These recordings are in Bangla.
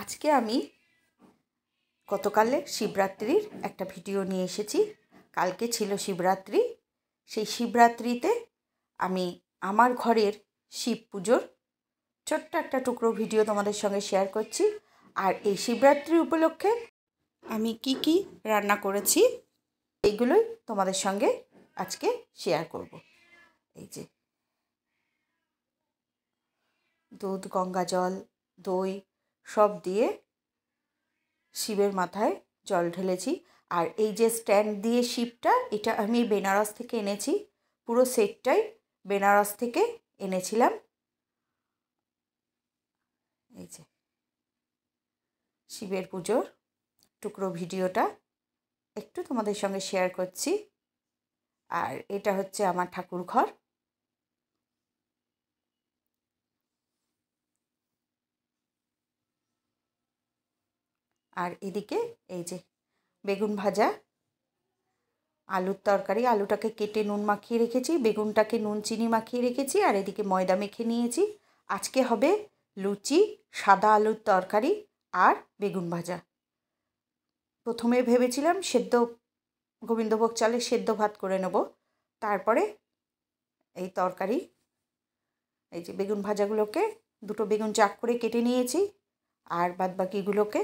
আজকে আমি গতকালে শিবরাত্রির একটা ভিডিও নিয়ে এসেছি। কালকে ছিল শিবরাত্রি। সেই শিবরাত্রিতে আমি আমার ঘরের শিব পুজোর ছোট্ট একটা টুকরো ভিডিও তোমাদের সঙ্গে শেয়ার করছি। আর এই শিবরাত্রি উপলক্ষে আমি কি রান্না করেছি এইগুলোই তোমাদের সঙ্গে আজকে শেয়ার করব। এই যে দুধ, গঙ্গা জল, দই সব দিয়ে শিবের মাথায় জল ঢেলেছি। আর এই যে স্ট্যান্ড দিয়ে শিবটা, এটা আমি বেনারস থেকে এনেছি। পুরো সেটটাই বেনারস থেকে এনেছিলাম। এই যে শিবের পুজোর টুকরো ভিডিওটা একটু তোমাদের সঙ্গে শেয়ার করছি। আর এটা হচ্ছে আমার ঠাকুর ঘর। আর এদিকে এই যে বেগুন ভাজা, আলুর তরকারি। আলুটাকে কেটে নুন মাখিয়ে রেখেছি, বেগুনটাকে নুন চিনি মাখিয়ে রেখেছি, আর এদিকে ময়দা মেখে নিয়েছি। আজকে হবে লুচি, সাদা আলুর তরকারি আর বেগুন ভাজা। প্রথমে ভেবেছিলাম সেদ্ধ গোবিন্দভোগ চালের সেদ্ধ ভাত করে নেব, তারপরে এই তরকারি। এই যে বেগুন ভাজাগুলোকে দুটো বেগুন চাক করে কেটে নিয়েছি, আর বাদবাকিগুলোকে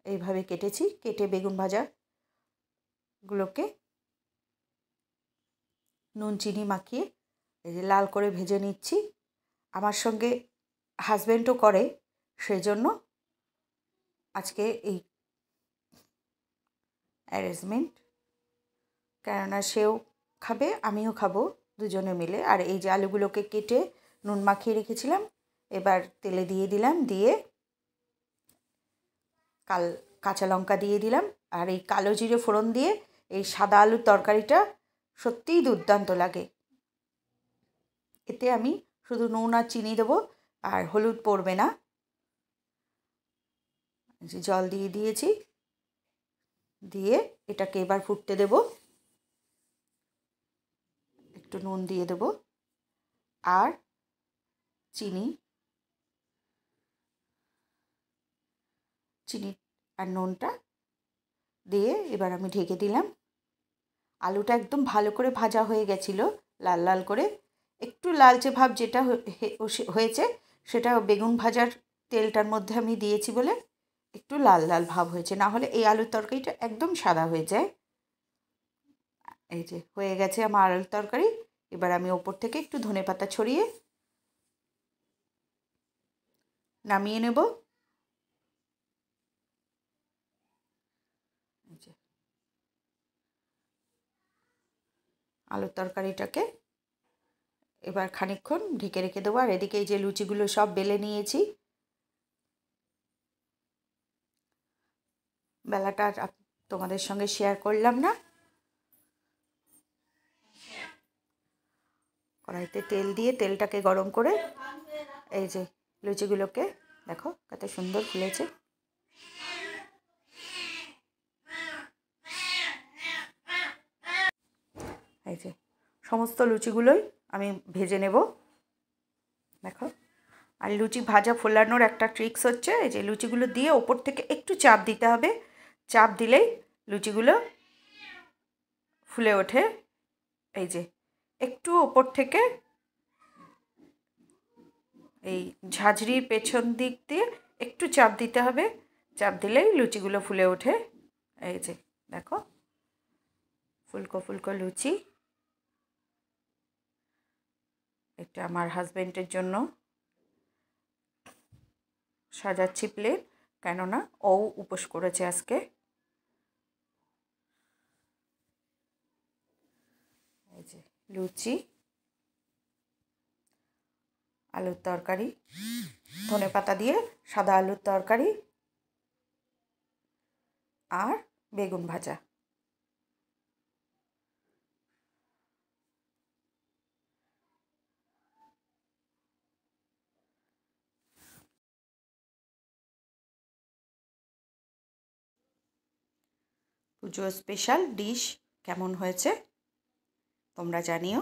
এইভাবে কেটেছি। কেটে বেগুন ভাজাগুলোকে নুন চিনি মাখিয়ে এই যে লাল করে ভেজে নিচ্ছি। আমার সঙ্গে হাজব্যান্ডও করে, সেই জন্য আজকে এই অ্যারেঞ্জমেন্ট। কেননা সেও খাবে, আমিও খাবো, দুজনে মিলে। আর এই যে আলুগুলোকে কেটে নুন মাখিয়ে রেখেছিলাম, এবার তেলে দিয়ে দিলাম, দিয়ে কাঁচা লঙ্কা দিয়ে দিলাম। আর এই কালো জিরে ফোড়ন দিয়ে এই সাদা আলুর তরকারিটা সত্যিই দুর্দান্ত লাগে। এতে আমি শুধু নুন আর চিনি দেবো, আর হলুদ পড়বে না। যে জল দিয়ে দিয়েছি, দিয়ে এটাকে এবার ফুটতে দেব। একটু নুন দিয়ে দেব আর চিনি আর নুনটা দিয়ে এবার আমি ঢেকে দিলাম। আলুটা একদম ভালো করে ভাজা হয়ে গেছিলো, লাল লাল করে। একটু লালচে ভাব যেটা হয়েছে, সেটা বেগুন ভাজার তেলটার মধ্যে আমি দিয়েছি বলে একটু লাল লাল ভাব হয়েছে, না হলে এই আলুর তরকারিটা একদম সাদা হয়ে যায়। এই যে হয়ে গেছে আমার আলুর তরকারি। এবার আমি ওপর থেকে একটু ধনেপাতা ছড়িয়ে নামিয়ে নেব। আলুর তরকারিটাকে এবার খানিকক্ষণ ঢেকে রেখে দেবো। আর এদিকে এই যে লুচিগুলো সব বেলে নিয়েছি। বেলাটা তোমাদের সঙ্গে শেয়ার করলাম না। কড়াইতে তেল দিয়ে তেলটাকে গরম করে এই যে লুচিগুলোকে দেখো কত সুন্দর ফুলেছে। এই যে সমস্ত লুচিগুলোই আমি ভেজে নেব, দেখো। আর লুচি ভাজা ফোলানোর একটা ট্রিক্স হচ্ছে, এই যে লুচিগুলো দিয়ে ওপর থেকে একটু চাপ দিতে হবে। চাপ দিলেই লুচিগুলো ফুলে ওঠে। এই যে একটু ওপর থেকে এই ঝাঁঝরির পেছন দিক দিয়ে একটু চাপ দিতে হবে। চাপ দিলেই লুচিগুলো ফুলে ওঠে। এই যে দেখো ফুলকো ফুলকো লুচি। এটা আমার হাজব্যান্ডের জন্য সাজাচ্ছি প্লেট, কেননা ও উপোস করেছে আজকে। এই যে লুচি, আলুর তরকারি, ধনেপাতা দিয়ে সাদা আলুর তরকারি আর বেগুন ভাজা। পুজো স্পেশাল ডিশ কেমন হয়েছে তোমরা জানিও।